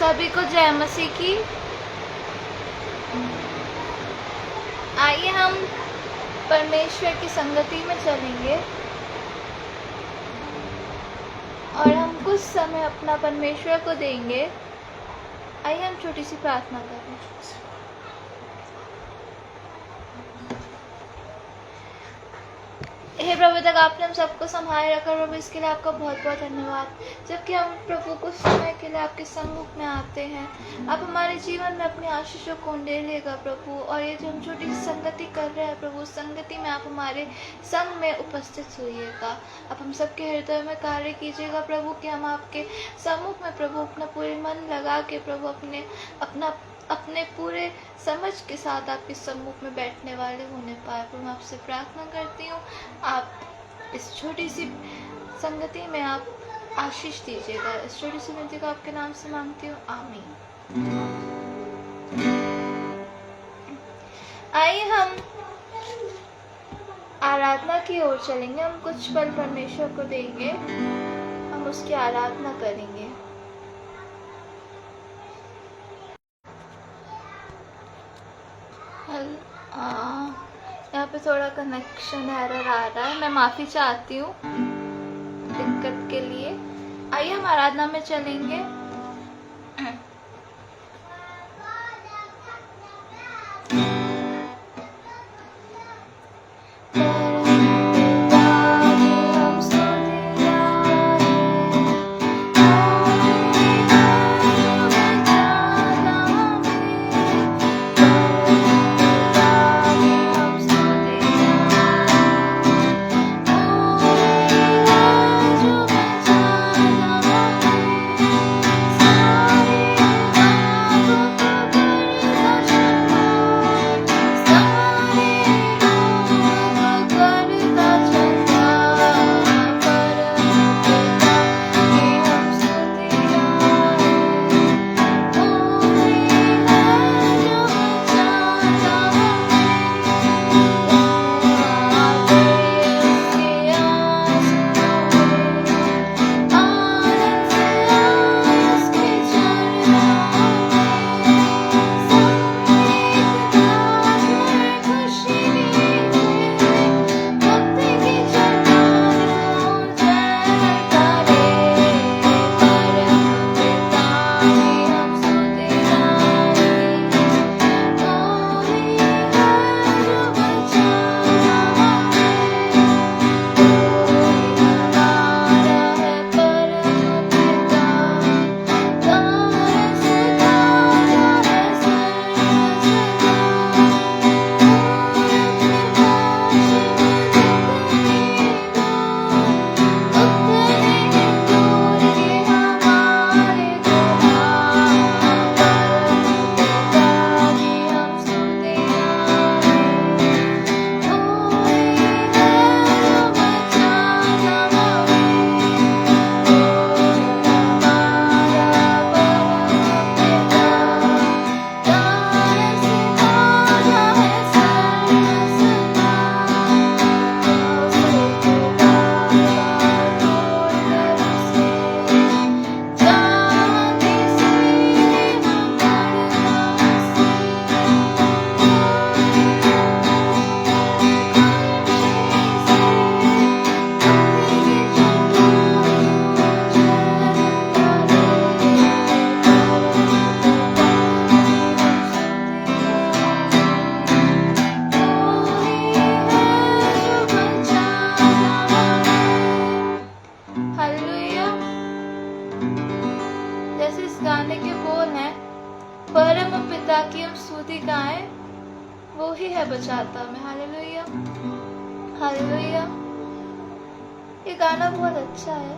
सभी को जय मसीह की। आइए हम परमेश्वर की संगति में चलेंगे और हम कुछ समय अपना परमेश्वर को देंगे। आइए हम छोटी सी प्रार्थना करें। हे प्रभु, तक आपने हम सबको संभाले रखा प्रभु, इसके लिए आपका बहुत बहुत धन्यवाद। जबकि हम प्रभु कुछ समय के लिए आपके सम्मुख में आते हैं, आप हमारे जीवन में अपनी आशीषों को उंडेलिएगा प्रभु। और ये जो हम छोटी सी संगति कर रहे हैं प्रभु, उस संगति में आप हमारे संग में उपस्थित होइएगा। आप हम सबके हृदय में कार्य कीजिएगा प्रभु, कि हम आपके सम्मुख में प्रभु अपना पूरे मन लगा के प्रभु अपने पूरे समझ के साथ आपके सम्मुख में बैठने वाले होने पाए। प्रभु मैं आपसे प्रार्थना करती हूँ, आप इस छोटी सी संगति में आप आशीष दीजिएगा। इस छोटी सी विनती को आपके नाम से मांगती हूँ, आमीन। आइए हम आराधना की ओर चलेंगे। हम कुछ पल परमेश्वर को देंगे, हम उसकी आराधना करेंगे। यहाँ पे थोड़ा कनेक्शन एरर आ रहा है, मैं माफ़ी चाहती हूँ दिक्कत के लिए। आइए हम आराधना में चलेंगे। बचाता मैं। Hallelujah hallelujah. ये गाना बहुत अच्छा है।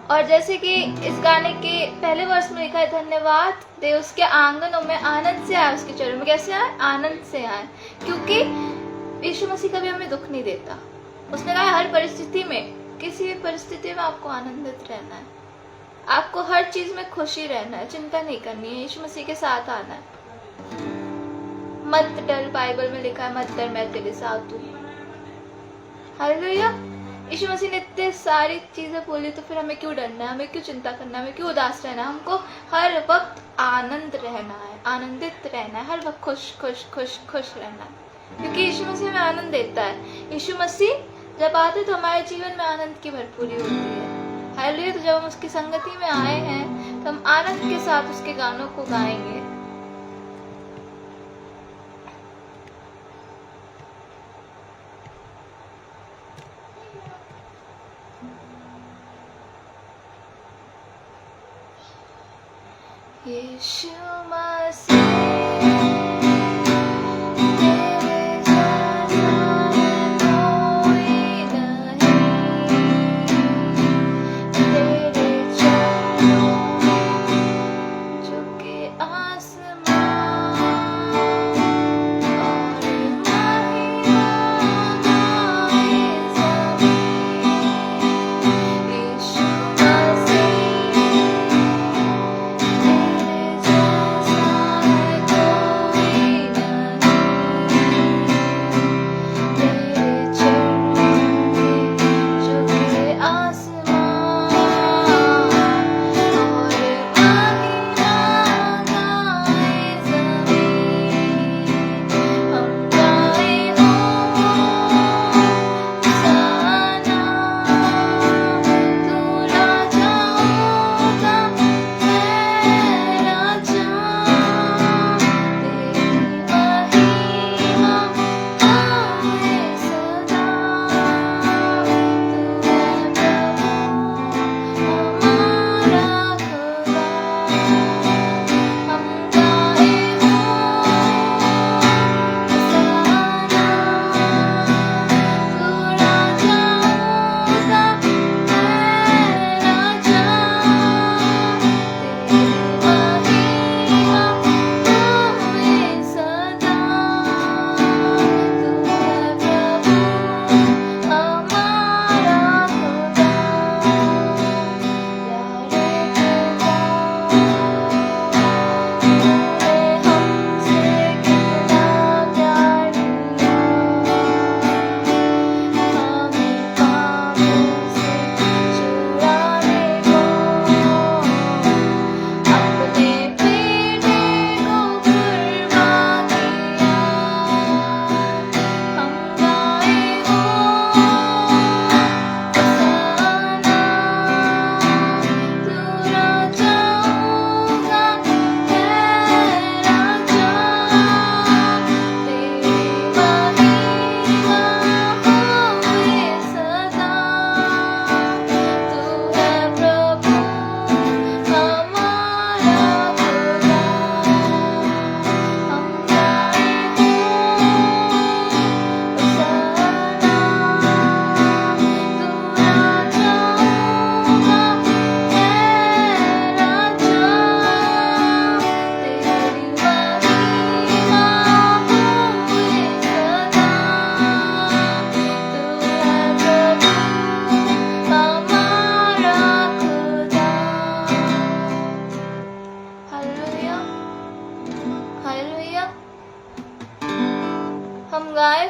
और जैसे कि इस गाने के पहले वर्ष में लिखा है, धन्यवाद दे उसके आंगनों में आनंद से आए, उसके चरणों में कैसे आए? आनंद से आए। क्योंकि यीशु मसीह कभी हमें दुख नहीं देता। उसने कहा हर परिस्थिति में, किसी भी परिस्थिति में आपको आनंदित रहना है, आपको हर चीज में खुशी रहना है, चिंता नहीं करनी है, यीशु मसीह के साथ आना है। मत डर, बाइबल में लिखा है मत डर, मैं तेरे साथ हूँ। हालेलुया। यीशु मसीह ने इतने सारी चीजें बोली, तो फिर हमें क्यों डरना है, हमें क्यों चिंता करना है, हमें क्यों उदास रहना है? हमको हर वक्त आनंद रहना है, आनंदित रहना है, हर वक्त खुश खुश खुश खुश रहना है, क्योंकि यीशु मसीह हमें आनंद देता है। यीशु मसीह जब आते तो हमारे जीवन में आनंद की भरपूरी होती है। हालेलुया। तो जब हम उसकी संगति में आए हैं तो हम आनंद के साथ उसके गानों को गाएंगे। यीशु मसीह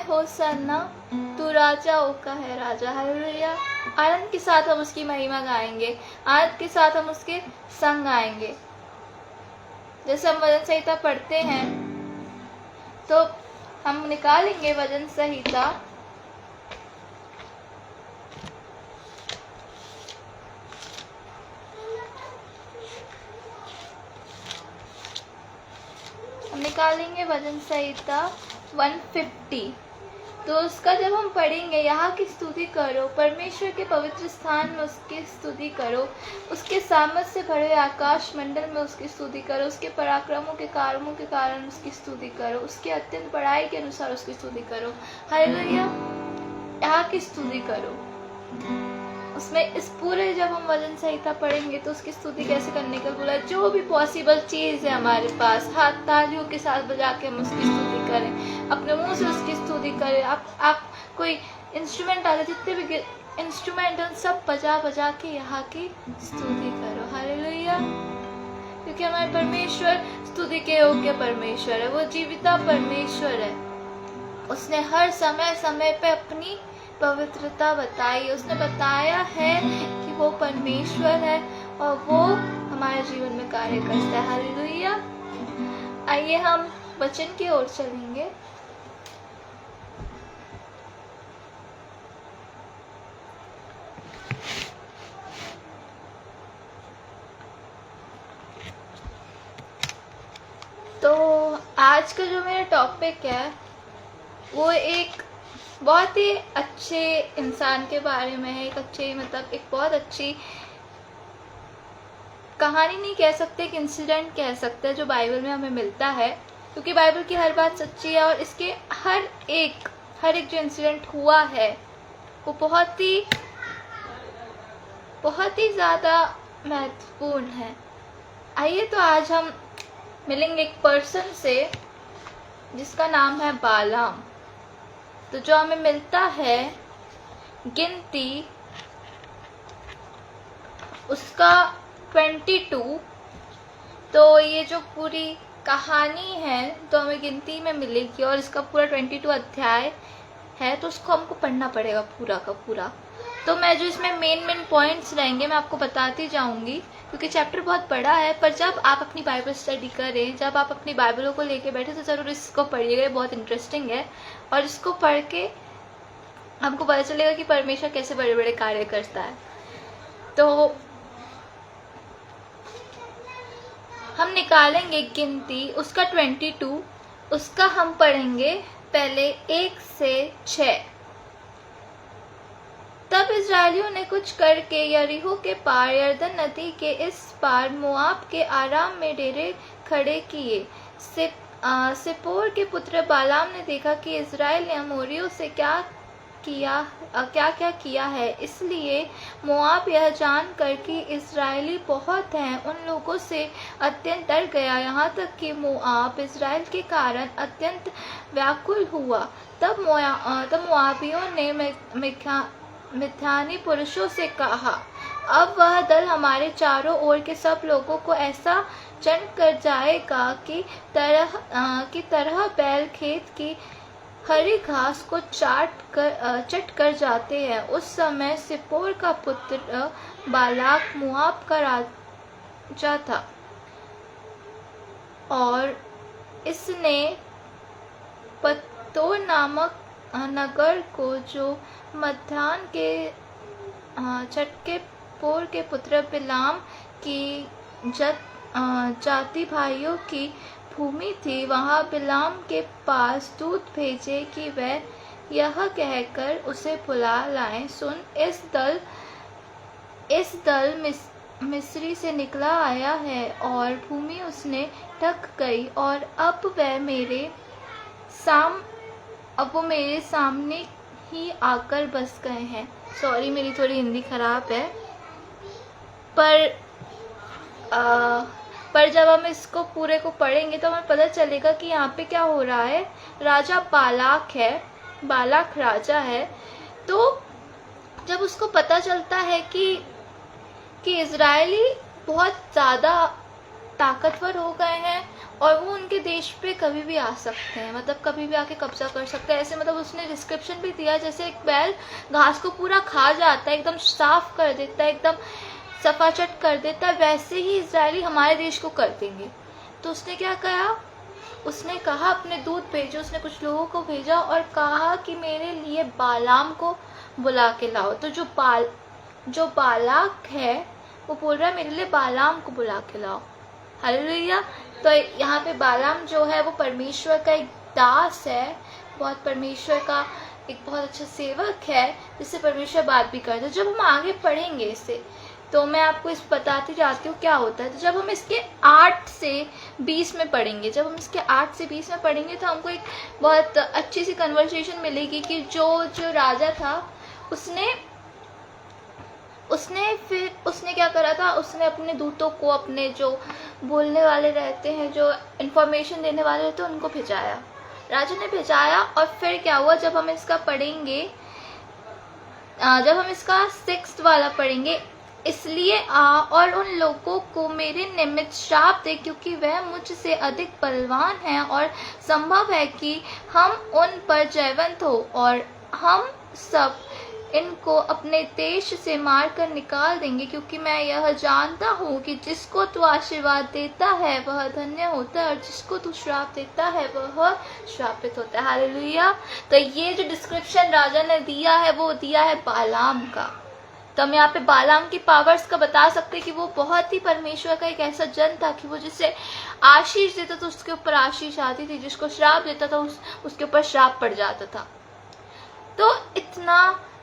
होसन्ना, तू राजाओं का है राजा। हालेलुया। आनंद के साथ हम उसकी महिमा गाएंगे, आनंद के साथ हम उसके संग गाएंगे। जैसे हम वचन संहिता पढ़ते हैं तो हम निकालेंगे वचन संहिता, हम निकालेंगे वचन संहिता 150। तो उसका जब हम पढ़ेंगे, यहाँ की स्तुति करो, परमेश्वर के पवित्र स्थान में उसकी स्तुति करो, उसके सामर्थ से भरे आकाश मंडल में उसकी स्तुति करो, उसके पराक्रमों के कामों के कारण उसकी स्तुति करो, उसके अत्यंत बड़ाई के अनुसार उसकी स्तुति करो। हालेलुया। यहाँ की स्तुति करो। उसमें इस पूरे जब हम वचन संहिता पढ़ेंगे तो उसकी स्तुति कैसे करने का बोला। जो भी पॉसिबल चीज़ है हमारे पास, हाथ तालियों के साथ बजा के हम उसकी स्तुति करें, अपने मुंह से उसकी स्तुति करें। आप कोई इंस्ट्रूमेंट आते, जितने भी इंस्ट्रूमेंट हैं सब बजा बजा के यहाँ की स्तुति करो। हालेलुया। क्योंकि हमारे परमेश्वर स्तुति के योग्य परमेश्वर है, वो जीविता परमेश्वर है। उसने हर समय समय पे अपनी पवित्रता बताई, उसने बताया है कि वो परमेश्वर है और वो हमारे जीवन में कार्य करता है। हालेलुया। आइए हम वचन की ओर चलेंगे। तो आज का जो मेरा टॉपिक है वो एक बहुत ही अच्छे इंसान के बारे में है। एक अच्छे मतलब एक बहुत अच्छी कहानी नहीं कह सकते, एक इंसिडेंट कह सकते हैं जो बाइबल में हमें मिलता है, क्योंकि बाइबल की हर बात सच्ची है और इसके हर एक जो इंसिडेंट हुआ है वो बहुत ही ज़्यादा महत्वपूर्ण है। आइए तो आज हम मिलेंगे एक पर्सन से जिसका नाम है बालाम। तो जो हमें मिलता है गिनती उसका 22। तो ये जो पूरी कहानी है तो हमें गिनती में मिलेगी और इसका पूरा 22 अध्याय है, तो उसको हमको पढ़ना पड़ेगा पूरा का पूरा। तो मैं जो इसमें मेन पॉइंट्स रहेंगे मैं आपको बताती जाऊंगी, क्योंकि चैप्टर बहुत बड़ा है। पर जब आप अपनी बाइबल स्टडी करें, जब आप अपनी बाइबलों को लेके बैठे तो ज़रूर इसको पढ़िएगा, बहुत इंटरेस्टिंग है। और इसको पढ़ के आपको पता चलेगा कि परमेश्वर कैसे बड़े बड़े कार्य करता है। तो हम निकालेंगे गिनती उसका 22, उसका हम पढ़ेंगे पहले 1 से 6। तब इस्राएलियों ने कुछ करके यरीहो के पार यरदन नदी के इस पार मोआब के आराम में डेरे खड़े किए। सिप्पोर के पुत्र बालाम ने देखा कि इस्राएल ने अमोरियों से क्या किया है, इसलिए मोआब यह जानकर कि इस्राएली बहुत हैं उन लोगों से अत्यंत डर गया, यहाँ तक कि मोआब इस्राएल के कारण अत्यंत व्याकुल हुआ। तब मोआबियों ने मिद्यानी पुरुषों से कहा, अब वह दल हमारे चारों ओर के सब लोगों को ऐसा चंट कर जाएगा कि तरह बैल खेत की हरी घास को चट कर जाते हैं। उस समय सिप्पोर का पुत्र बालाक मोआब का राजा था और इसने पत्तोर नामक नगर को, जो मध्यान के चटके पोर के पुत्र बिलाम की जाति भाइयों की भूमि थी, वहां बिलाम के पास दूत भेजे कि वह यह कहकर उसे बुला लाएं, सुन इस दल मिस्री से निकला आया है और भूमि उसने ढक गई और अब वो मेरे सामने ही आकर बस गए हैं। सॉरी, मेरी थोड़ी हिंदी खराब है, पर जब हम इसको पूरे को पढ़ेंगे तो हमें पता चलेगा कि यहाँ पे क्या हो रहा है। राजा बालाक राजा है। तो जब उसको पता चलता है कि इजरायली बहुत ज़्यादा ताकतवर हो गए हैं और वो उनके देश पे कभी भी आ सकते हैं, मतलब कभी भी आके कब्जा कर सकते हैं, ऐसे मतलब उसने डिस्क्रिप्शन भी दिया जैसे एक बैल घास को पूरा खा जाता है, एकदम साफ कर देता है, एकदम सफाचट कर देता है, वैसे ही इजरायली हमारे देश को कर देंगे। तो उसने क्या कहा, उसने कहा अपने दूत भेजो, उसने कुछ लोगों को भेजा और कहा कि मेरे लिए बालाम को बुला के लाओ। तो जो बालाक है वो बोल रहा है मेरे लिए बालाम को बुला के लाओ। हालेलुया। तो यहाँ पे बालाम जो है वो परमेश्वर का एक दास है, बहुत परमेश्वर का एक बहुत अच्छा सेवक है जिससे परमेश्वर बात भी करता है। जब हम आगे पढ़ेंगे इसे तो मैं आपको इस बताती जाती हूँ क्या होता है। तो जब हम इसके 8 से 20 में पढ़ेंगे, तो हमको एक बहुत अच्छी सी कन्वर्सेशन मिलेगी कि जो राजा था उसने क्या करा था, उसने अपने दूतों को, अपने जो बोलने वाले रहते हैं, जो इन्फॉर्मेशन देने वाले रहते हैं, उनको भेजाया, राजा ने भेजाया। और फिर क्या हुआ, जब हम इसका पढ़ेंगे, जब हम इसका 6 वाला पढ़ेंगे, इसलिए और उन लोगों को मेरे निमित्त श्राप दे, क्योंकि वह मुझसे अधिक बलवान हैं और संभव है कि हम उन पर जयवंत हो और हम सब इनको अपने देश से मारकर निकाल देंगे, क्योंकि मैं यह जानता हूँ कि जिसको तू आशीर्वाद देता है वह धन्य होता है और जिसको तू श्राप देता है वह श्रापित होता है। हालेलुया। तो ये जो डिस्क्रिप्शन राजा ने दिया है वो दिया है बालाम का। तो हम यहाँ पे बालाम की पावर्स का बता सकते हैं कि वो बहुत ही परमेश्वर का एक ऐसा जन था कि वो जिससे आशीष देता था उसके ऊपर आशीष आती थी, जिसको श्राप देता था उसके ऊपर श्राप पड़ जाता था। तो इतना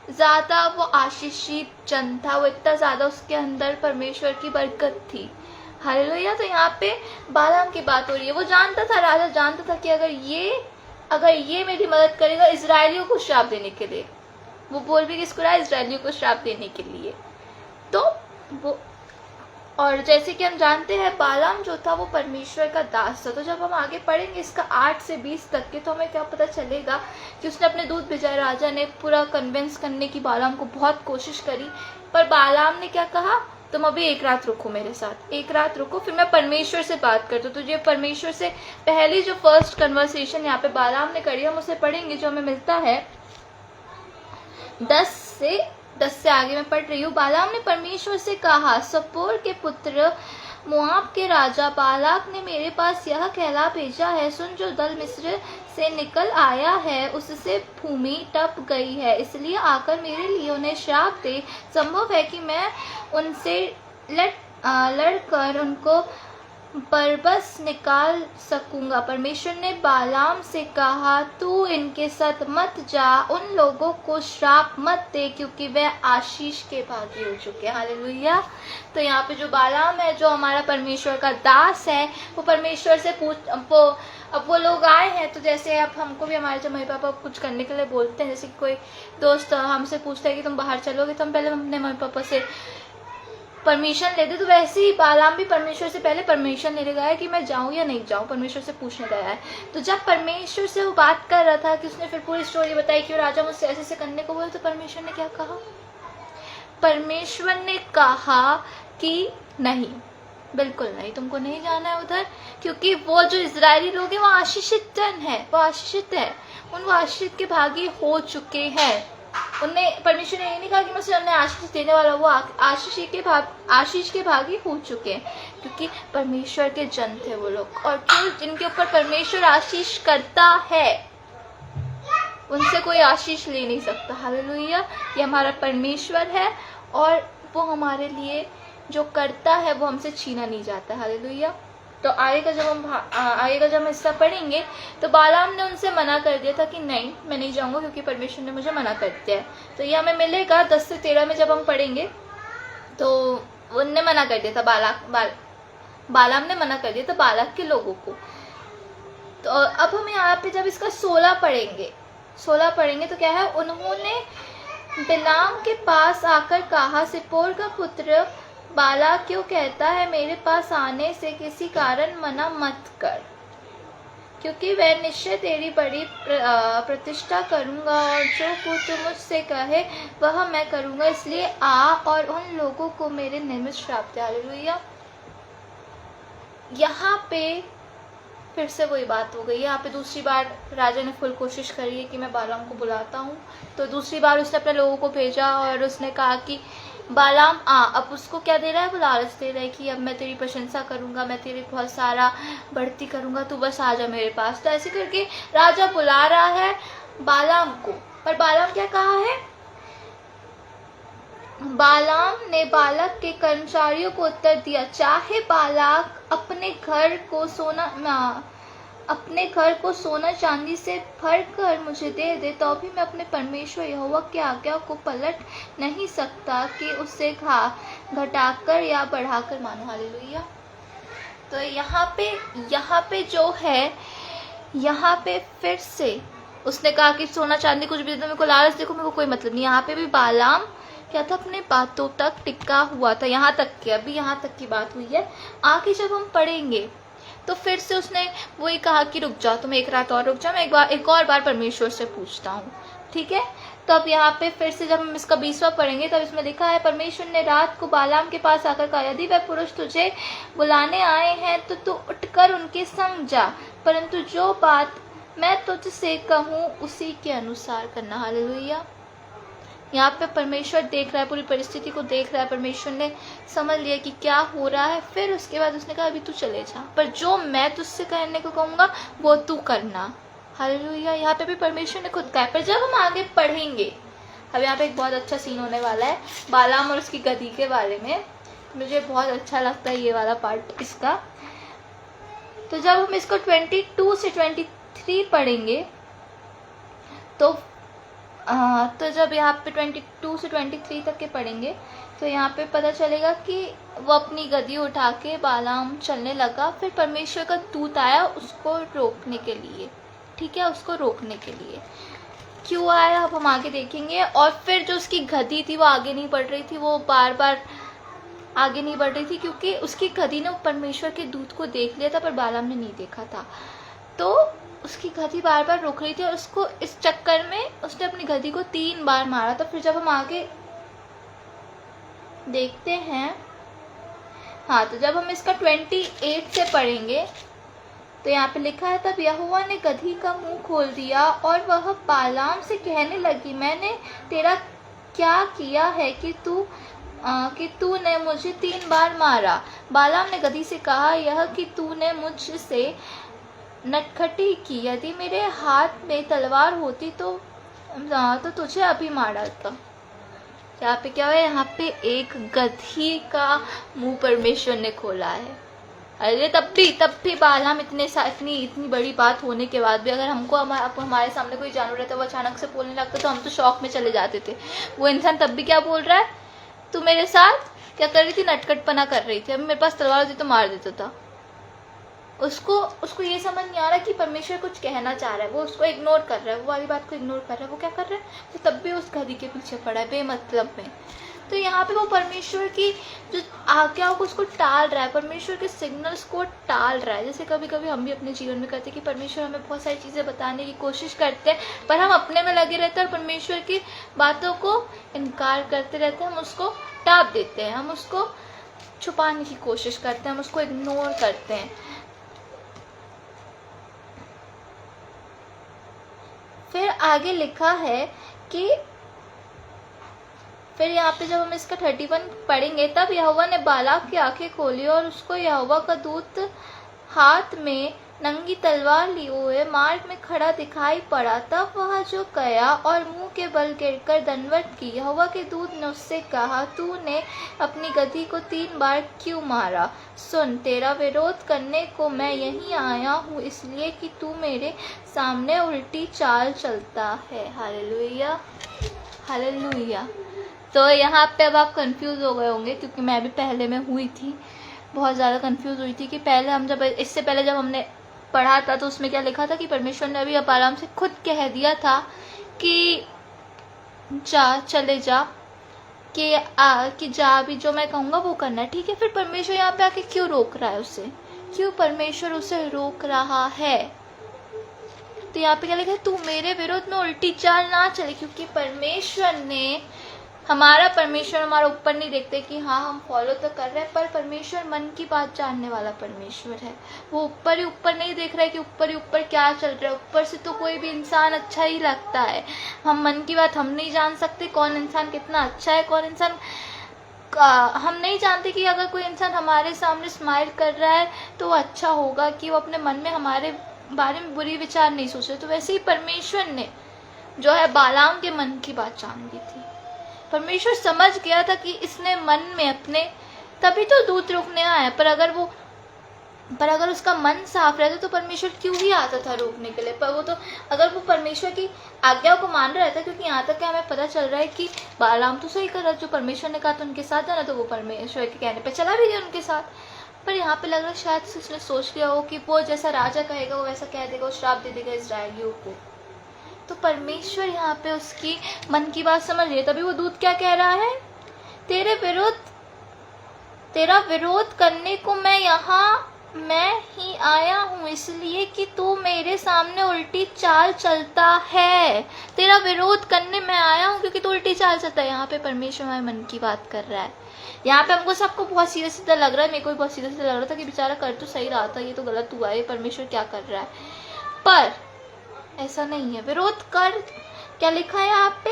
ज्यादा वो आशीषित जन था, वो इतना ज्यादा उसके अंदर परमेश्वर की बरकत थी। हालेलुया। तो यहाँ पे बालाम की बात हो रही है। वो जानता था, राजा जानता था कि अगर ये मेरी मदद करेगा इजरायलियों को श्राप देने के लिए, वो बोल भी किसको रहा है, इजरायलियों को श्राप देने के लिए। तो वो, और जैसे कि हम जानते हैं बालाम जो था वो परमेश्वर का दास था। तो जब हम आगे पढ़ेंगे इसका 8 से 20 तक के, तो हमें क्या पता चलेगा कि उसने अपने दूत भेजा। राजा ने पूरा कन्विंस करने की बालाम को बहुत कोशिश करी, पर बालाम ने क्या कहा, तुम अभी एक रात रुको मेरे साथ, एक रात रुको, फिर मैं परमेश्वर से बात करता हूँ। तो ये परमेश्वर से पहली जो फर्स्ट कन्वर्सेशन यहाँ पे बालाम ने करी, हम उसे पढ़ेंगे, जो हमें मिलता है 10 से आगे मैं पढ़ रही हूँ। बालाम ने परमेश्वर से कहा, सपोर के पुत्र मोआब के राजा बालाक ने मेरे पास यह कहला भेजा है, सुन, जो दल मिस्र से निकल आया है उससे भूमि टप गई है, इसलिए आकर मेरे लिए उन्हें श्राप दे। संभव है कि मैं उनसे लड़कर उनको बरबस निकाल सकूंगा। परमेश्वर ने बालाम से कहा, तू इनके साथ मत जा, उन लोगों को श्राप मत दे, क्योंकि वे आशीष के भागी हो चुके हैं। हालेलुया। तो यहाँ पे जो बालाम है, जो हमारा परमेश्वर का दास है, वो परमेश्वर से अब वो लोग आए हैं। तो जैसे अब हमको भी हमारे जब मम्मी पापा कुछ करने के लिए बोलते हैं, जैसे कोई दोस्त हमसे पूछता है कि तुम बाहर चलोगे, तो हम पहले अपने मम्मी पापा से परमिशन लेते, तो वैसे ही बालाम भी परमेश्वर से पहले परमिशन लेने गया है कि मैं जाऊं या नहीं जाऊं, परमेश्वर से पूछने गया है। तो जब परमेश्वर से वो बात कर रहा था कि उसने फिर पूरी स्टोरी बताई कि राजा मुझसे ऐसे ऐसे करने को बोले, तो परमेश्वर ने क्या कहा, परमेश्वर ने कहा कि नहीं, बिल्कुल नहीं, तुमको नहीं जाना है उधर, क्योंकि वो जो इजरायली लोग हैं वो आशीषित जन है, वो आशीषित है, उन आशीषित के भागी हो चुके हैं। उन्हें परमेश्वर ने ये नहीं कहा कि मैं सिर्फ उन्हें आशीष देने वाला, वो आशीष के भागी हो चुके हैं, क्योंकि परमेश्वर के जन थे वो लोग। और जो जिनके ऊपर परमेश्वर आशीष करता है उनसे कोई आशीष ले नहीं सकता। हालेलुया। ये हमारा परमेश्वर है और वो हमारे लिए जो करता है वो हमसे छीना नहीं जाता। हालेलुया। तो आगे का जब हम हिस्सा पढ़ेंगे, तो बालाम ने उनसे मना कर दिया था कि नहीं, मैं नहीं जाऊंगा, क्योंकि परमेश्वर ने मुझे मना कर दिया है। तो ये हमें मिलेगा 10 से 13 में जब हम पढ़ेंगे। तो उनने मना कर दिया था, बालाम ने मना कर दिया था बालाक के लोगों को। तो अब हम यहाँ पे जब इसका 16 पढ़ेंगे तो क्या है, उन्होंने बिलाम के पास आकर कहा, सिप्पोर का पुत्र बालाक क्यों कहता है, मेरे पास आने से किसी कारण मना मत कर, क्योंकि वह निश्चय तेरी बड़ी प्रतिष्ठा करूंगा और जो कुछ तू मुझसे कहे वह मैं करूंगा, इसलिए आ और उन लोगों को मेरे निर्मित श्राप दे। हालेलुया। यहाँ पे फिर से वही बात हो गई। यहाँ पे दूसरी बार राजा ने फुल कोशिश करी है कि मैं बालाम को बुलाता हूँ। तो दूसरी बार उसने अपने लोगों को भेजा और उसने कहा कि बालाम आ। अब उसको क्या दे रहा है, वो लालच दे रहा है कि अब मैं तेरी प्रशंसा करूंगा, मैं तेरी बहुत सारा बढ़ती करूंगा, तू बस आ जा मेरे पास। तो ऐसे करके राजा बुला रहा है बालाम को। पर बालाम क्या कहा है, बालाम ने बालक के कर्मचारियों को उत्तर दिया, चाहे बालाक अपने घर को सोना चांदी से भर कर मुझे दे दे, तो भी मैं अपने परमेश्वर यहोवा की आज्ञा को पलट नहीं सकता कि उसे घटाकर या बढ़ाकर मानो। हालेलुया। तो यहाँ पे जो है, यहाँ पे फिर से उसने कहा कि सोना चांदी कुछ भी दे दो, मेरे को लालच देखो, मेरे को कोई मतलब नहीं। यहाँ पे भी बालाम क्या था, अपने बातों तक टिका हुआ था। यहाँ तक की अभी यहाँ तक की बात हुई है। आगे जब हम पढ़ेंगे तो फिर से उसने वही कहा कि रुक जाओ, तुम एक रात और रुक जाओ, मैं एक और बार परमेश्वर से पूछता हूँ। ठीक है। तो अब यहाँ पे फिर से जब हम इसका 20वां पढ़ेंगे तब इसमें लिखा है, परमेश्वर ने रात को बालाम के पास आकर कहा, यदि वह पुरुष तुझे बुलाने आए हैं तो तू उठकर उनके संग जा, परंतु जो बात मैं तुझसे कहूँ उसी के अनुसार करना। हालेलुया। यहाँ पे परमेश्वर देख रहा है, पूरी परिस्थिति को देख रहा है। परमेश्वर ने समझ लिया कि क्या हो रहा है। फिर उसके बाद उसने कहा अभी तू चले जा, पर जो मैं तुझसे करने को कहूँगा वो तू करना। हालेलुया। यहाँ पे भी परमेश्वर ने खुद कहा। पर जब हम आगे पढ़ेंगे, अब यहाँ पे एक बहुत अच्छा सीन होने वाला है बालाम और उसकी गधी के बारे में। मुझे बहुत अच्छा लगता है ये वाला पार्ट इसका। तो जब हम इसको 22 से 23 पढ़ेंगे तो जब यहाँ पे 22 से 23 तक के पढ़ेंगे तो यहाँ पे पता चलेगा कि वो अपनी गदी उठा के बालाम चलने लगा। फिर परमेश्वर का दूत आया उसको रोकने के लिए। ठीक है, उसको रोकने के लिए क्यों आया अब हम आगे देखेंगे। और फिर जो उसकी गधी थी वो आगे नहीं बढ़ रही थी, वो बार बार आगे नहीं बढ़ रही थी क्योंकि उसकी गधी ने परमेश्वर के दूत को देख लिया था पर बालाम ने नहीं देखा था। तो उसकी गधी बार बार रोक रही थी और उसको इस चक्कर में उसने अपनी गधी को 3 बार मारा था। फिर जब हम आगे देखते हैं, हाँ, तो जब हम इसका 28 से पढ़ेंगे तो यहाँ पे लिखा है तब यहोवा ने गधी का मुंह खोल दिया और वह बालाम से कहने लगी मैंने तेरा क्या किया है कि तूने मुझे 3 बार मारा। बालाम ने गधी से कहा यह कि तूने मुझसे नटखटी की, यदि मेरे हाथ में तलवार होती तो तुझे अभी मारा था। यहाँ पे क्या है, यहाँ पे एक गधी का मुंह परमेश्वर ने खोला है। अरे तब भी बालाम इतनी बड़ी बात होने के बाद भी अगर हमारे सामने कोई जानवर रहता, वो अचानक से बोलने लगता तो हम तो शौक में चले जाते थे। वो इंसान तब भी क्या बोल रहा है, तू मेरे साथ क्या कर रही थी, नटखटपना कर रही थी, अभी मेरे पास तलवार होती तो मार देता था। उसको ये समझ नहीं आ रहा कि परमेश्वर कुछ कहना चाह रहा है, वो उसको इग्नोर कर रहा है, वो वाली बात को इग्नोर कर रहा है। वो क्या कर रहा है, वो तब भी उस गधी के पीछे पड़ा है बेमतलब में। तो यहाँ पे वो परमेश्वर की जो आज्ञाओं को उसको टाल रहा है, परमेश्वर के सिग्नल्स को टाल रहा है। जैसे कभी कभी हम भी अपने जीवन में करते हैं कि परमेश्वर हमें बहुत सारी चीज़ें बताने की कोशिश करते हैं पर हम अपने में लगे रहते हैं और परमेश्वर की बातों को इनकार करते रहते हैं। हम उसको टाप देते हैं, हम उसको छुपाने की कोशिश करते हैं, हम उसको इग्नोर करते हैं। फिर आगे लिखा है कि फिर यहाँ पे जब हम इसका 31 पढ़ेंगे तब यहोवा ने बालाक की आंखें खोली और उसको यहोवा का दूत हाथ में नंगी तलवार लिए हुए मार्ग में खड़ा दिखाई पड़ा। तब वह जो गया और मुंह के बल गिरकर दंडवत की। यहोवा के दूत ने उससे कहा तूने अपनी गधी को 3 बार क्यों मारा। सुन, तेरा विरोध करने को मैं यहीं आया हूँ इसलिए कि तू मेरे सामने उल्टी चाल चलता है। Hallelujah, hallelujah. तो यहाँ पे अब आप कंफ्यूज हो गए होंगे क्योंकि मैं भी पहले में हुई थी, बहुत ज़्यादा कंफ्यूज हुई थी कि पहले हम इससे पहले जब हमने पढ़ा था तो उसमें क्या लिखा था कि परमेश्वर ने अभी बालाम से खुद कह दिया था कि चले जा, कि जा, अभी जो मैं कहूँगा वो करना है। ठीक है, फिर परमेश्वर यहाँ पे आके क्यों रोक रहा है उसे, क्यों परमेश्वर उसे रोक रहा है। तो यहाँ पे क्या लिखा है, तू मेरे विरोध में उल्टी चाल ना चले, क्योंकि हमारा परमेश्वर हमारा ऊपर नहीं देखते कि हाँ हम फॉलो तो कर रहे हैं, पर परमेश्वर मन की बात जानने वाला परमेश्वर है। वो ऊपर ही ऊपर नहीं देख रहा है कि ऊपर ही ऊपर क्या चल रहा है। ऊपर से तो कोई भी इंसान अच्छा ही लगता है, हम मन की बात हम नहीं जान सकते कौन इंसान कितना अच्छा है, कौन इंसान हम नहीं जानते कि अगर कोई इंसान हमारे सामने स्माइल कर रहा है तो वो अच्छा होगा कि वो अपने मन में हमारे बारे में बुरी विचार नहीं सोच रहे। तो वैसे ही परमेश्वर ने जो है बालाम के मन की बात जान ली थी। परमेश्वर समझ गया था कि इसने मन में अपने, तभी तो दूत रोकने आया, पर अगर उसका मन साफ रहता तो परमेश्वर क्यों ही आता था रोकने के लिए। पर वो तो अगर वो परमेश्वर की आज्ञा को मान रहा था, क्योंकि यहाँ तक हमें पता चल रहा है कि बालाम तो सही कर रहा, जो परमेश्वर ने कहा तो उनके साथ जाना, तो वो परमेश्वर के कहने पे चला भी गया उनके साथ। पर यहाँ पे लग रहा है शायद से उसने सोच लिया हो कि वो जैसा राजा कहेगा वो वैसा कह देगा, वो श्राप दे देगा इस्राएलियों को। तो परमेश्वर यहाँ पे उसकी मन की बात समझ रही है। तभी वो दूत क्या कह रहा है, तेरा विरोध करने को मैं ही आया हूँ इसलिए कि तू मेरे सामने उल्टी चाल चलता है। तेरा विरोध करने मैं आया हूँ क्योंकि तू उल्टी चाल चलता है। यहाँ पे परमेश्वर हमारे मन की बात कर रहा है। यहाँ पे हमको सबको बहुत सीधा सीधा लग रहा है, मेरे को भी बहुत सीधा सीधा लग रहा था कि बेचारा कर तो सही रहा था, ये तो गलत हुआ है, परमेश्वर क्या कर रहा है। पर ऐसा नहीं है, विरोध कर, क्या लिखा है यहाँ पे,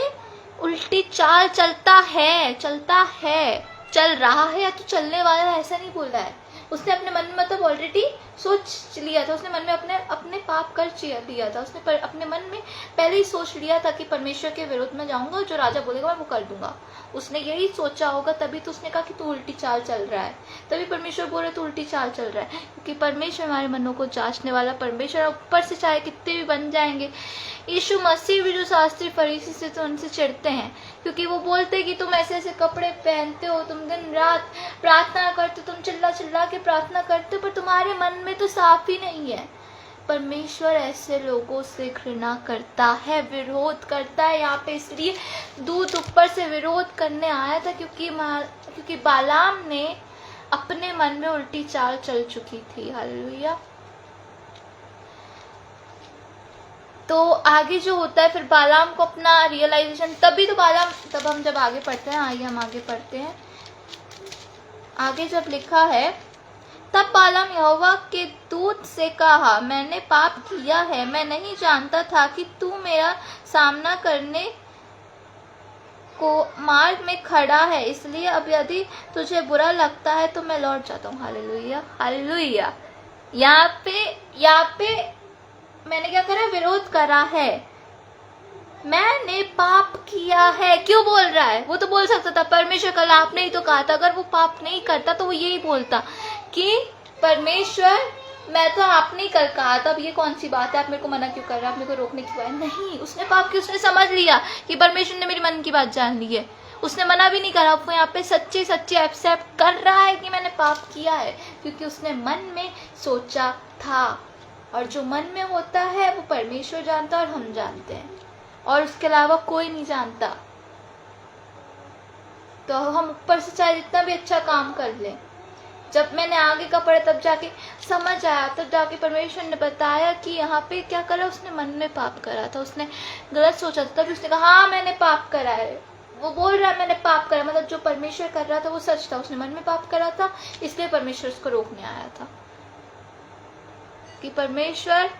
उल्टी चाल चलता है, चल रहा है या तो चलने वाला है, ऐसा नहीं बोल रहा है। उसने अपने मन में मतलब ऑलरेडी सोच लिया था, उसने मन में अपने पाप कर लिया था, उसने अपने मन में पहले ही सोच लिया था कि परमेश्वर के विरोध में जाऊंगा, जो राजा बोलेगा मैं वो कर दूंगा। उसने यही सोचा होगा, तभी तो उसने कहा कि तू उल्टी चाल चल रहा है, तभी परमेश्वर बोल रहे तू उल्टी चाल चल रहा है, क्योंकि परमेश्वर हमारे मनों को जांचने वाला परमेश्वर, ऊपर से चाहे कितने भी बन जाएंगे। यीशु मसीह भी जो शास्त्री फरीसी से तो उनसे चिढ़ते हैं, क्योंकि वो बोलते हैं कि तुम ऐसे ऐसे कपड़े पहनते हो, तुम दिन रात प्रार्थना करते हो, तुम चिल्ला चिल्ला के प्रार्थना करते हो, पर तुम्हारे मन में तो साफ ही नहीं है। परमेश्वर ऐसे लोगों से घृणा करता है, विरोध करता है। यहाँ पे इसलिए दूत ऊपर से विरोध करने आया था, क्योंकि बालाम ने अपने मन में उल्टी चाल चल चुकी थी। हालेलुया। तो आगे जो होता है, फिर बालाम को अपना रियलाइजेशन, तब हम जब आगे पढ़ते हैं, आइए हम आगे पढ़ते हैं। आगे जब लिखा है, तब बालाम यहोवा के दूत से कहा, मैंने पाप किया है, मैं नहीं जानता था कि तू मेरा सामना करने को मार्ग में खड़ा है, इसलिए अब यदि तुझे बुरा लगता है तो मैं लौट जाता हूँ। Hallelujah, hallelujah. यहाँ पे मैंने क्या करा, विरोध करा है, मैंने पाप किया है। क्यों बोल रहा है? वो तो बोल सकता था, परमेश्वर कल आपने ही तो कहा था। अगर वो पाप नहीं करता तो वो यही बोलता कि परमेश्वर मैं तो आपने ही कल कहा था, अब ये कौन सी बात है, आप मेरे को मना क्यों कर रहे हैं, आप मेरे को रोकने की बात नहीं। उसने पाप की, उसने समझ लिया कि परमेश्वर ने मेरे मन की बात जान ली है, उसने मना भी नहीं करा। वो यहाँ पे सच्चे एक्सेप्ट कर रहा है कि मैंने पाप किया है, क्योंकि उसने मन में सोचा था, और जो मन में होता है वो परमेश्वर जानता है और हम जानते हैं, और उसके अलावा कोई नहीं जानता। तो हम ऊपर से चाहे जितना भी अच्छा काम कर लें, जब मैंने आगे का पढ़ा तब जाके समझ आया, तब जाके परमेश्वर ने बताया कि यहाँ पे क्या करा, उसने मन में पाप करा था, उसने गलत सोचा था, तभी उसने कहा हाँ मैंने पाप करा है। वो बोल रहा है मैंने पाप करा, मतलब जो परमेश्वर कर रहा था वो सच था, उसने मन में पाप करा था, इसलिए परमेश्वर उसको रोकने आया था। कि परमेश्वर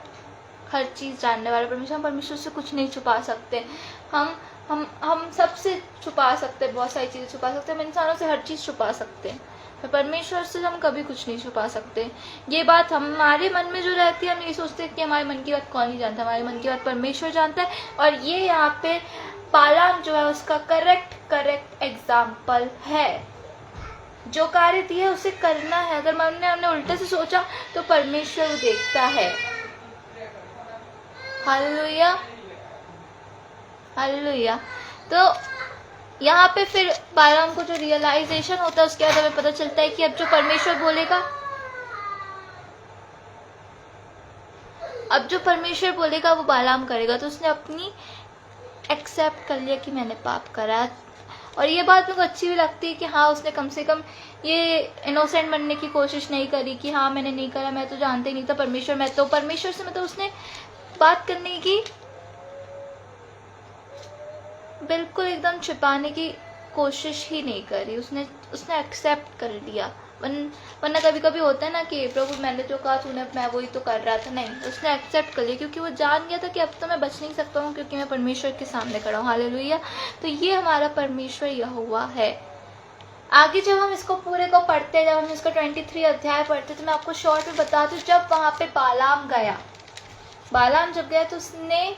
हर चीज जानने वाला परमेश्वर, हम परमेश्वर से कुछ नहीं छुपा सकते। हम सबसे छुपा सकते हैं, बहुत सारी चीजें छुपा सकते हैं, हम इंसानों से हर चीज छुपा सकते हैं, पर परमेश्वर से हम कभी कुछ नहीं छुपा सकते। ये बात हमारे मन में जो रहती है, हम ये सोचते हैं कि हमारे मन की बात कौन नहीं जानता, हमारे मन की बात परमेश्वर जानता है। और ये यहाँ पे बालाम जो है उसका करेक्ट एग्जाम्पल है। जो कार्य दिया उसे करना है, अगर मन में हमने उल्टे से सोचा तो परमेश्वर देखता है। Hallelujah, hallelujah. तो यहाँ पे फिर बालाम को जो रियलाइजेशन होता है, उसके बाद हमें पता चलता है कि अब जो परमेश्वर बोलेगा वो बालाम करेगा। तो उसने अपनी एक्सेप्ट कर लिया कि मैंने पाप करा, और ये बात मेरे को अच्छी भी लगती है कि हाँ उसने कम से कम ये इनोसेंट बनने की कोशिश नहीं करी कि हाँ मैंने नहीं करा, मैं तो जानते ही नहीं था परमेश्वर, मैं तो परमेश्वर से मतलब उसने बात करने की बिल्कुल एकदम छिपाने की कोशिश ही नहीं करी, उसने एक्सेप्ट कर लिया। वरना कभी कभी होता है ना कि प्रभु मैंने जो कहा तूने, मैं वही तो कर रहा था, नहीं, उसने एक्सेप्ट कर लिया, क्योंकि वो जान गया था कि अब तो मैं बच नहीं सकता हूँ, क्योंकि मैं परमेश्वर के सामने खड़ा हूँ। हालेलुया। तो ये हमारा परमेश्वर यहोवा है। आगे जब हम इसको पूरे को पढ़ते हैं, जब हम इसका 23 अध्याय पढ़ते, तो मैं आपको शॉर्ट में बता दूं, जब वहां पे बालाम जब गया तो उसने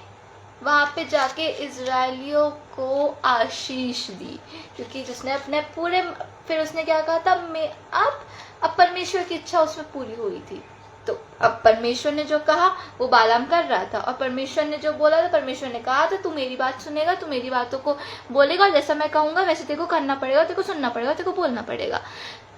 वहां पे जाके इजराइलियों को आशीष दी, क्योंकि जिसने अपने पूरे, फिर उसने क्या कहा था, मैं अब परमेश्वर की इच्छा उसमें पूरी हुई थी। तो अब परमेश्वर ने जो कहा वो बालाम कर रहा था, और परमेश्वर ने जो बोला था, परमेश्वर ने कहा था तू मेरी बात सुनेगा, तू मेरी बातों को बोलेगा, और जैसा मैं कहूंगा वैसे तेरे को करना पड़ेगा, तेरे को सुनना पड़ेगा, तेरे को बोलना पड़ेगा।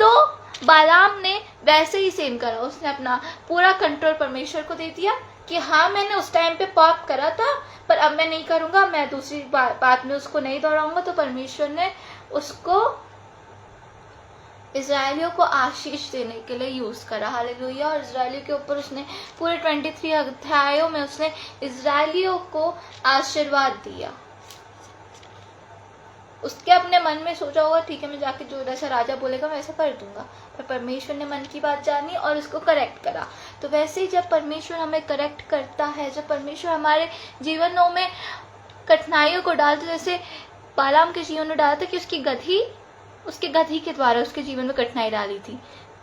तो बालाम ने वैसे ही सेम करा, उसने अपना पूरा कंट्रोल परमेश्वर को दे दिया कि हाँ मैंने उस टाइम पे पाप करा था, पर अब मैं नहीं करूंगा, मैं दूसरी बात में उसको नहीं दोहराऊंगा। तो परमेश्वर ने उसको इजराइलियों को आशीष देने के लिए यूज करा। हालेलुया। और इजराइलियों के ऊपर उसने पूरे 23 अध्यायों में उसने इजराइलियों को आशीर्वाद दिया। उसके अपने मन में सोचा होगा ठीक है मैं जाके जो जैसा राजा बोलेगा मैं ऐसा कर दूंगा, पर परमेश्वर ने मन की बात जानी और उसको करेक्ट करा। तो वैसे ही जब परमेश्वर हमें करेक्ट करता है, जब परमेश्वर हमारे जीवनों में कठिनाइयों को डालते, जैसे बालाम के जीवन में डाला था कि उसके गधी के द्वारा उसके जीवन में कठिनाई डाली थी।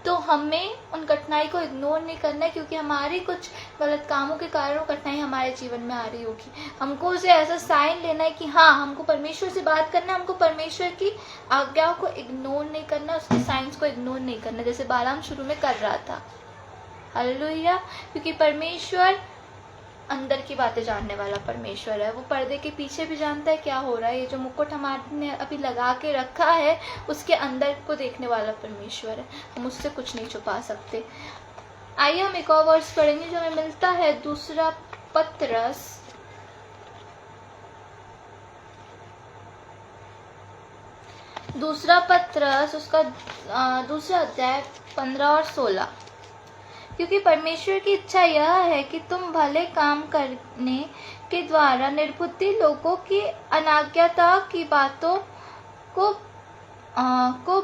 तो हमें उन कठिनाई को इग्नोर नहीं करना है, क्योंकि हमारे कुछ गलत कामों के कारण वो कठिनाई हमारे जीवन में आ रही होगी। हमको उसे ऐसा साइन लेना है कि हाँ, हमको परमेश्वर से बात करना है, हमको परमेश्वर की आज्ञाओं को इग्नोर नहीं करना, उसके साइंस को इग्नोर नहीं करना, जैसे बालाम शुरू में कर रहा था। हालेलुया। क्योंकि परमेश्वर अंदर की बातें जानने वाला परमेश्वर है। वो पर्दे के पीछे भी जानता है क्या हो रहा है। ये जो मुकुट हमारे अभी लगा के रखा है, उसके अंदर को देखने वाला परमेश्वर है। हम उससे कुछ नहीं छुपा सकते। आइए हम एक और वर्स पढ़ेंगे जो हमें मिलता है दूसरा पत्रस उसका दूसरा अध्याय 15 और 16। क्योंकि परमेश्वर की इच्छा यह है कि तुम भले काम करने के द्वारा निर्बुद्धि लोगों की अनाज्ञता की बातों को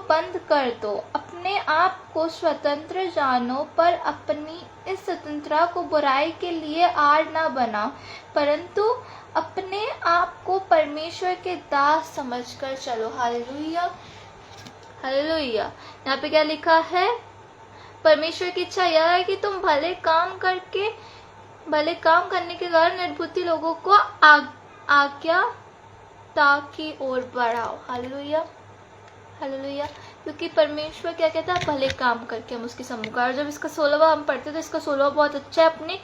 बंद कर दो। अपने आप को स्वतंत्र जानो, पर अपनी इस स्वतंत्रता को बुराई के लिए आड़ न बनाओ, परंतु अपने आप को परमेश्वर के दास समझकर चलो। Hallelujah, hallelujah. यहाँ पे क्या लिखा है? परमेश्वर की इच्छा यह है कि तुम भले काम करने के द्वारा निर्बुद्धि लोगों को आज्ञाता की ओर बढ़ाओ। Hallelujah, hallelujah. क्योंकि परमेश्वर क्या कहता है? भले काम करके हम उसके सम्मुख। और जब इसका 16वां हम पढ़ते तो इसका 16वां बहुत अच्छा है। अपने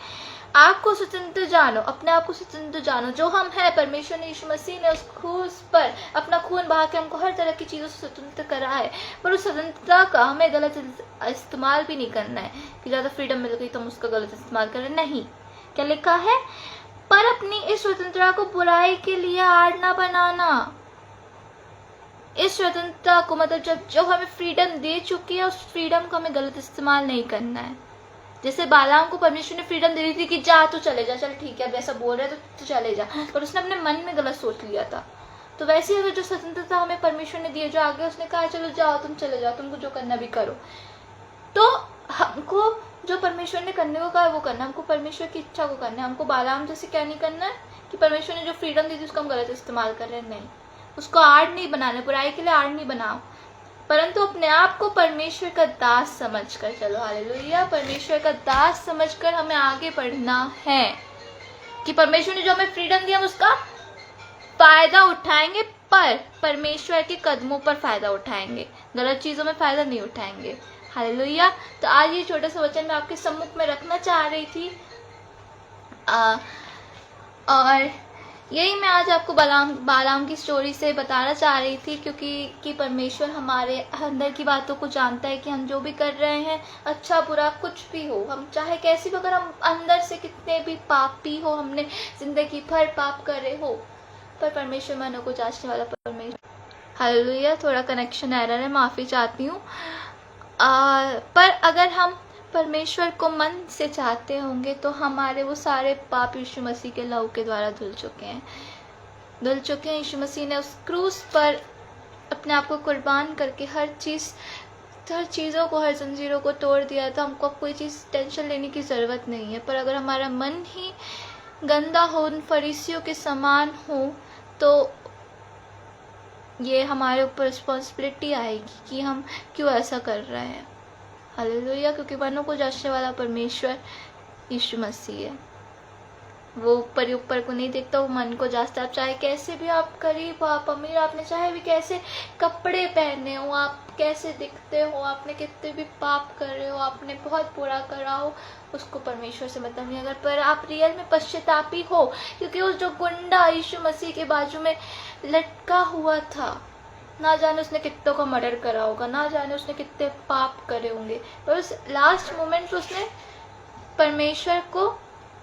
आप को स्वतंत्र जानो, अपने आप को स्वतंत्र जानो। जो हम हैं, परमेश्वर ने, यीशु मसीह ने उस क्रूस पर अपना खून बहा के हमको हर तरह की चीज़ों से स्वतंत्र करा है। पर उस स्वतंत्रता का हमें गलत इस्तेमाल भी नहीं करना है कि ज़्यादा फ्रीडम मिल गई तो हम उसका गलत इस्तेमाल करें। नहीं, क्या लिखा है? पर अपनी इस स्वतंत्रता को बुराई के लिए आड़ ना बनाना। इस स्वतंत्रता को, मतलब जो हमें फ्रीडम दे चुकी है, उस फ्रीडम को हमें गलत इस्तेमाल नहीं करना है। जैसे बालाम को परमेश्वर ने फ्रीडम दे दी थी कि जा तू चले जा, चल ठीक है, अब ऐसा बोल रहे तो चले जा, पर उसने अपने मन में गलत सोच लिया था। तो वैसे ही अगर जो स्वतंत्रता हमें परमेश्वर ने दी है, जो आगे उसने कहा चलो जाओ, तुम चले जाओ, तुमको जो करना भी करो, तो हमको जो परमेश्वर ने करने को कहा वो करना, हमको परमेश्वर की इच्छा को करना है। हमको बालाम जैसे क्या नहीं करना है कि परमेश्वर ने जो फ्रीडम दी थी उसको हम गलत इस्तेमाल कर रहे हैं। नहीं, उसको आड़ नहीं बनाना, बुराई के लिए आड़ नहीं बनाओ, परंतु अपने आप को परमेश्वर का दास समझकर चलो। हालेलुया। परमेश्वर का दास समझकर हमें आगे बढ़ना है कि परमेश्वर ने जो हमें फ्रीडम दिया हम उसका फायदा उठाएंगे, पर परमेश्वर के कदमों पर फायदा उठाएंगे, गलत चीजों में फायदा नहीं उठाएंगे। हालेलुया। तो आज ये छोटा सा वचन मैं आपके सम्मुख में रखना चाह रही थी, और यही मैं आज आपको बालाम की स्टोरी से बताना चाह रही थी, क्योंकि परमेश्वर हमारे अंदर की बातों को जानता है कि हम जो भी कर रहे हैं, अच्छा बुरा कुछ भी हो, हम चाहे कैसी भी, अगर हम अंदर से कितने भी पापी हो, हमने जिंदगी भर पाप कर रहे हो, पर परमेश्वर मनों को जांचने वाला परमेश्वर। हालेलुया। थोड़ा कनेक्शन एरर है, माफ़ी चाहती हूँ। पर अगर हम परमेश्वर को मन से चाहते होंगे तो हमारे वो सारे पाप यीशु मसीह के लहू के द्वारा धुल चुके हैं। यीशु मसीह ने उस क्रूस पर अपने आप को कुर्बान करके हर चीज़ों को, हर जंजीरों को तोड़ दिया था। हमको अब कोई चीज़ टेंशन लेने की ज़रूरत नहीं है। पर अगर हमारा मन ही गंदा हो, उन फरीसियों के समान हो, तो ये हमारे ऊपर रिस्पॉन्सिबिलिटी आएगी कि हम क्यों ऐसा कर रहे हैं। हालेलुया। क्योंकि मनों को जांचने वाला परमेश्वर यीशु मसीह है। वो ऊपर को नहीं देखता, वो मन को जांचता। आप चाहे कैसे भी, आप गरीब हो, आप अमीर, आपने चाहे भी कैसे कपड़े पहने हो, आप कैसे दिखते हो, आपने कितने भी पाप कर रहे हो, आपने बहुत बुरा करा हो, उसको परमेश्वर से मतलब नहीं। अगर पर आप रियल में पश्चातापी हो, क्योंकि उस जो गुंडा यीशु मसीह के बाजू में लटका हुआ था, ना जाने उसने कितनों का मर्डर करा होगा, ना जाने उसने कितने पाप करे होंगे, पर उस लास्ट मोमेंट में उसने परमेश्वर को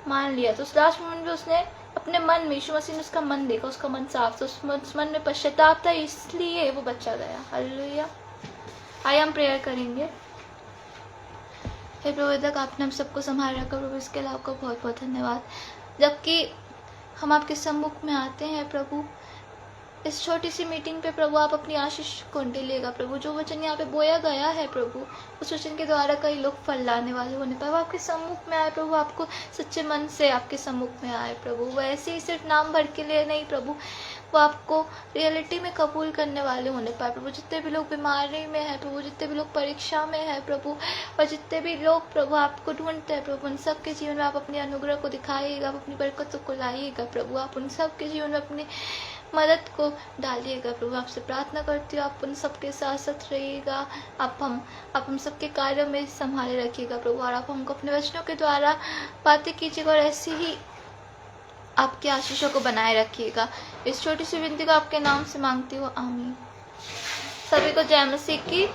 मान लिया। तो उस लास्ट मोमेंट में उसने अपने मन में, यीशु मसीह ने उसका मन देखा, उसका मन साफ था, उस मन में पश्चाताप था, इसलिए वो बचा गया। हालेलुया। आइए हम प्रेयर करेंगे। हे प्रभु, तक आपने हम सबको संभाल रखा प्रभु, इसके लिए आपका बहुत बहुत धन्यवाद। जबकि हम आपके सम्मुख में आते हैं प्रभु, इस छोटी सी मीटिंग पे प्रभु आप अपनी आशीष को ढेलिएगा प्रभु। जो वचन यहाँ पे बोया गया है प्रभु, उस वचन के द्वारा कई लोग फल लाने वाले होने पर आपके सम्मुख में आए प्रभु, आपको सच्चे मन से आपके सम्मुख में आए प्रभु। वो ऐसे ही सिर्फ नाम भर के लिए नहीं प्रभु, वो आपको रियलिटी में कबूल करने वाले होने पाए प्रभु। जितने भी लोग बीमारी में हैं प्रभु, जितने भी लोग परीक्षा में हैं प्रभु, और जितने भी लोग प्रभु आपको ढूंढते हैं प्रभु, उन सब के जीवन में आप अपनी अनुग्रह को दिखाइएगा, आप अपनी बरकतों को लाइएगा प्रभु। आप उन सब के जीवन में अपनी मदद को डालिएगा प्रभु। आपसे प्रार्थना करती हूँ, आप उन सबके साथ साथ रहिएगा। आप हम सबके कार्यों में संभाले रखिएगा प्रभु, और आप हमको अपने वचनों के द्वारा बातें कीजिएगा, और ऐसी ही आपके आशीषों को बनाए रखिएगा। इस छोटी सी विनती को आपके नाम से मांगती हूँ, आमीन। सभी को जय मसीह की।